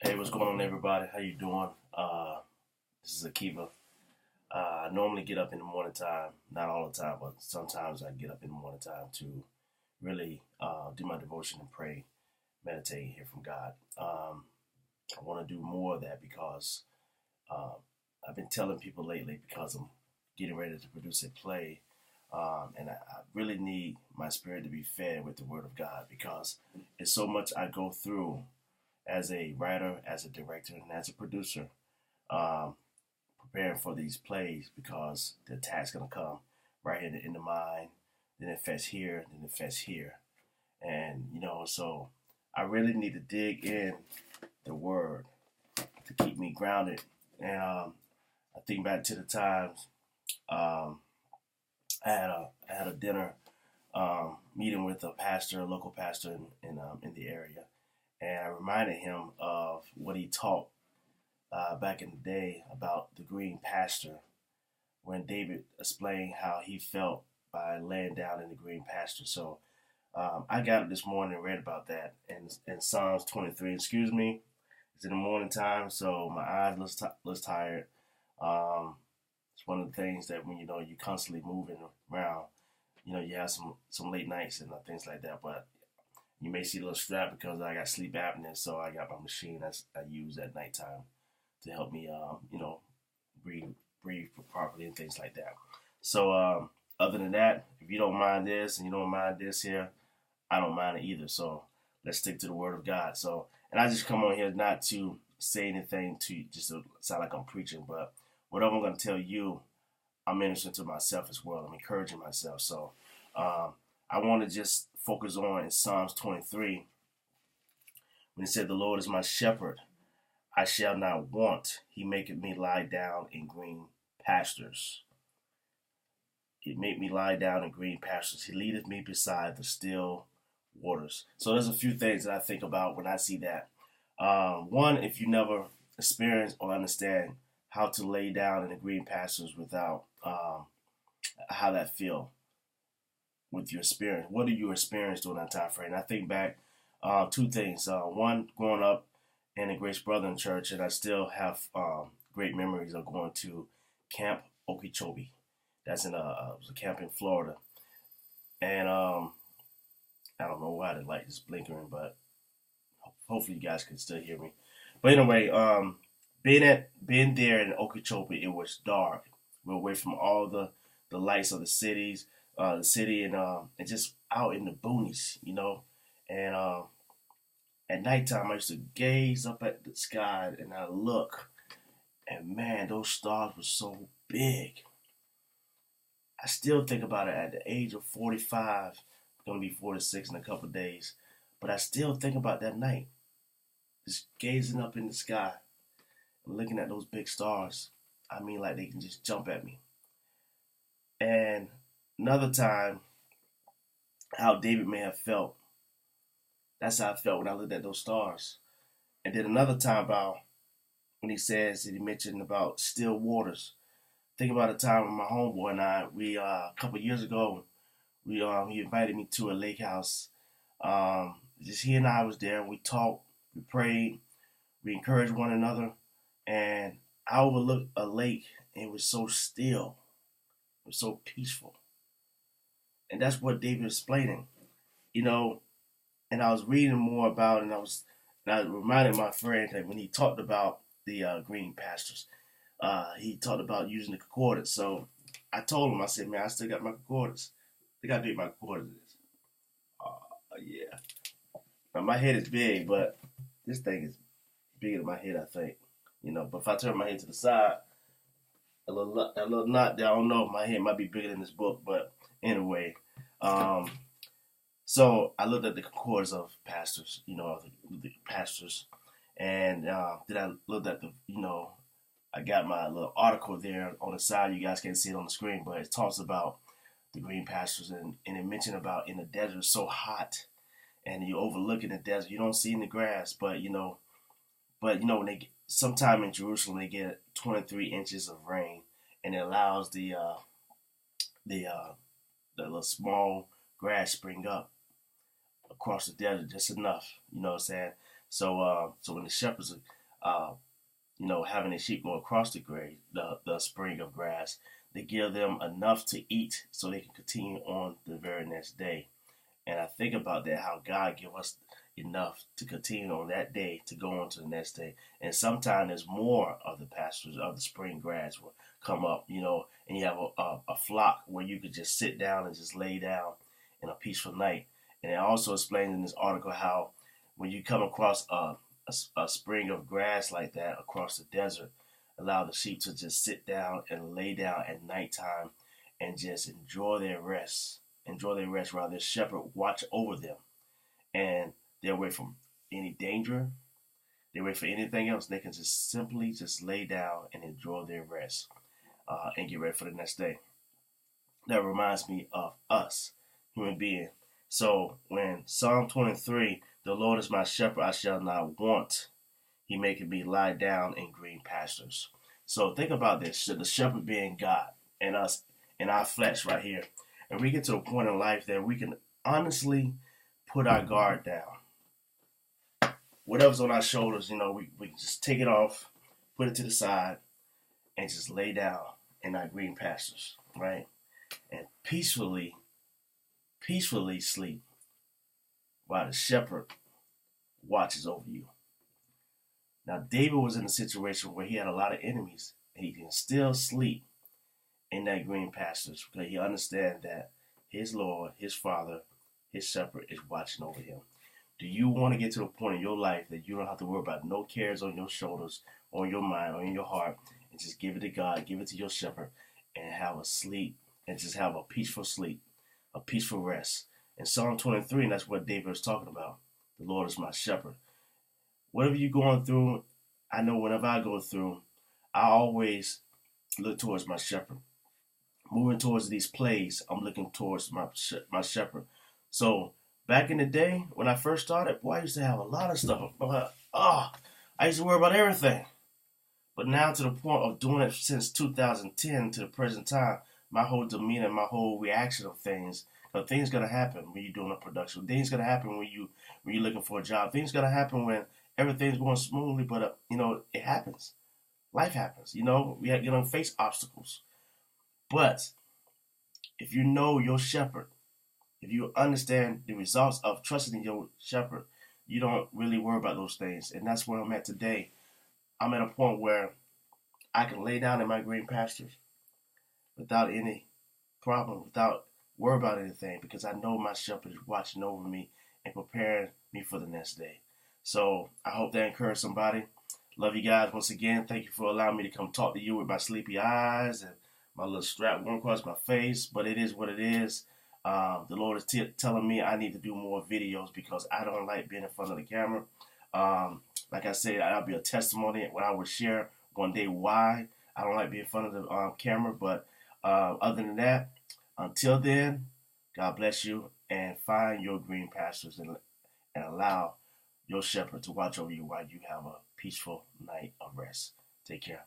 Hey, what's going on, everybody? How you doing? This is Akiva. I normally get up in the morning time, not all the time, but sometimes I get up in the morning time to really do my devotion and pray, meditate, and hear from God. I want to do more of that because uh, I've been telling people lately because I'm getting ready to produce a play, and I really need my spirit to be fed with the Word of God because it's so much I go through as a writer, as a director, and as a producer, um, preparing for these plays because the attack's gonna come right in the mind, then it affects here, then it affects here, and so I really need to dig in the word to keep me grounded. And I think back to the times um, I had a dinner meeting with a pastor, a local pastor in the area, and I reminded him of what he taught back in the day about the green pasture when David explained how he felt by laying down in the green pasture. So I got up this morning and read about that in Psalms 23. Excuse me, it's in the morning time, so my eyes looks tired. Um, it's one of the things that when you're constantly moving around, you have some late nights and things like that. But you may see a little strap because I got sleep apnea, so I got my machine I use at nighttime to help me, breathe properly and things like that. So, other than that, if you don't mind this and you don't mind this here, I don't mind it either. So let's stick to the Word of God. So, and I just come on here not to say anything to just to sound like I'm preaching, but whatever I'm going to tell you, I'm ministering to myself as well. I'm encouraging myself. So, I want to just focus on in Psalms 23 when it said, "The Lord is my shepherd; I shall not want. He maketh me lie down in green pastures. He make me lie down in green pastures. He leadeth me beside the still waters." So there's a few things that I think about when I see that. One, if you never experience or understand how to lay down in the green pastures without how that feel with your experience. What do you experience during that time frame? And I think back two things. One, growing up in a Grace Brethren church, and I still have great memories of going to Camp Okeechobee. That's it was a camp in Florida, and I don't know why the light is blinkering, but hopefully you guys can still hear me. But anyway, being there in Okeechobee, it was dark. We're away from all the lights of the city, and just out in the boonies. And at nighttime, I used to gaze up at the sky and I look, and man, those stars were so big. I still think about it at the age of 45. I'm gonna be 46 in a couple of days, but I still think about that night, just gazing up in the sky and looking at those big stars. I mean, like they can just jump at me. And another time, how David may have felt. That's how I felt when I looked at those stars. And then another time about when he mentioned about still waters. Think about a time when my homeboy and we a couple of years ago, he invited me to a lake house. Just he and I was there. We talked, we prayed, we encouraged one another, and I overlooked a lake, and it was so still, it was so peaceful, and that's what David was explaining, you know. And I was reading more about it, and I reminded my friend that when he talked about the green pastures, he talked about using the concordance. So I told him, I said, man, I still got my concordance. I got to be my concordance. Yeah. Now, my head is big, but this thing is bigger than my head, I think. But if I turn my head to the side, a little knot there, I don't know, my head might be bigger than this book, but anyway. So I looked at the concordance of pastors, the pastors, and then I looked at I got my little article there on the side. You guys can't see it on the screen, but it talks about the green pastures, and it mentioned about in the desert it's so hot, and you overlooking the desert, you don't see in the grass, but when they get, sometime in Jerusalem they get 23 inches of rain, and it allows the little small grass spring up across the desert just enough. You know what I'm saying? So when the shepherds uh, having the sheep go across the spring of grass, to give them enough to eat so they can continue on the very next day. And I think about that, how God give us enough to continue on that day to go on to the next day. And sometimes there's more of the pastures of the spring grass will come up, and you have a flock where you could just sit down and just lay down in a peaceful night. And it also explains in this article how when you come across a spring of grass like that across the desert, allow the sheep to just sit down and lay down at nighttime and just enjoy their rest while their shepherd watch over them, and they're away from any danger, they're away from anything else. They can just simply just lay down and enjoy their rest, and get ready for the next day. That reminds me of us, human beings. So when Psalm 23, the Lord is my shepherd, I shall not want. He maketh me lie down in green pastures. So think about this, the shepherd being God and us in our flesh right here. And we get to a point in life that we can honestly put our guard down. Whatever's on our shoulders, we can just take it off, put it to the side, and just lay down in our green pastures, right? And peacefully sleep while the shepherd watches over you. Now, David was in a situation where he had a lot of enemies, and he can still sleep in that green pastures because he understands that his Lord, his Father, his shepherd is watching over him. Do you want to get to a point in your life that you don't have to worry about no cares on your shoulders, on your mind, or in your heart, and just give it to God, give it to your shepherd, and have a sleep, and just have a peaceful sleep, a peaceful rest? In Psalm 23, and that's what David was talking about. The Lord is my shepherd. Whatever you're going through, I know whenever I go through, I always look towards my shepherd. Moving towards these plays, I'm looking towards my shepherd. So back in the day when I first started, boy, I used to have a lot of stuff. I used to worry about everything. But now to the point of doing it since 2010 to the present time, my whole demeanor, my whole reaction of things, things gonna happen when you're doing a production. Things gonna happen when you're looking for a job. Things gonna happen when everything's going smoothly. But it happens. Life happens. We have face obstacles. But if you know your shepherd, if you understand the results of trusting in your shepherd, you don't really worry about those things. And that's where I'm at today. I'm at a point where I can lay down in my green pastures without any problem, without worry about anything, because I know my shepherd is watching over me and preparing me for the next day. So I hope that encouraged somebody. Love you guys once again. Thank you for allowing me to come talk to you with my sleepy eyes and my little strap going across my face, but it is what it is. The Lord is telling me I need to do more videos because I don't like being in front of the camera. Like I said, I'll be a testimony when I will share one day why I don't like being in front of the camera. But other than that, until then, God bless you, and find your green pastures and allow your shepherd to watch over you while you have a peaceful night of rest. Take care.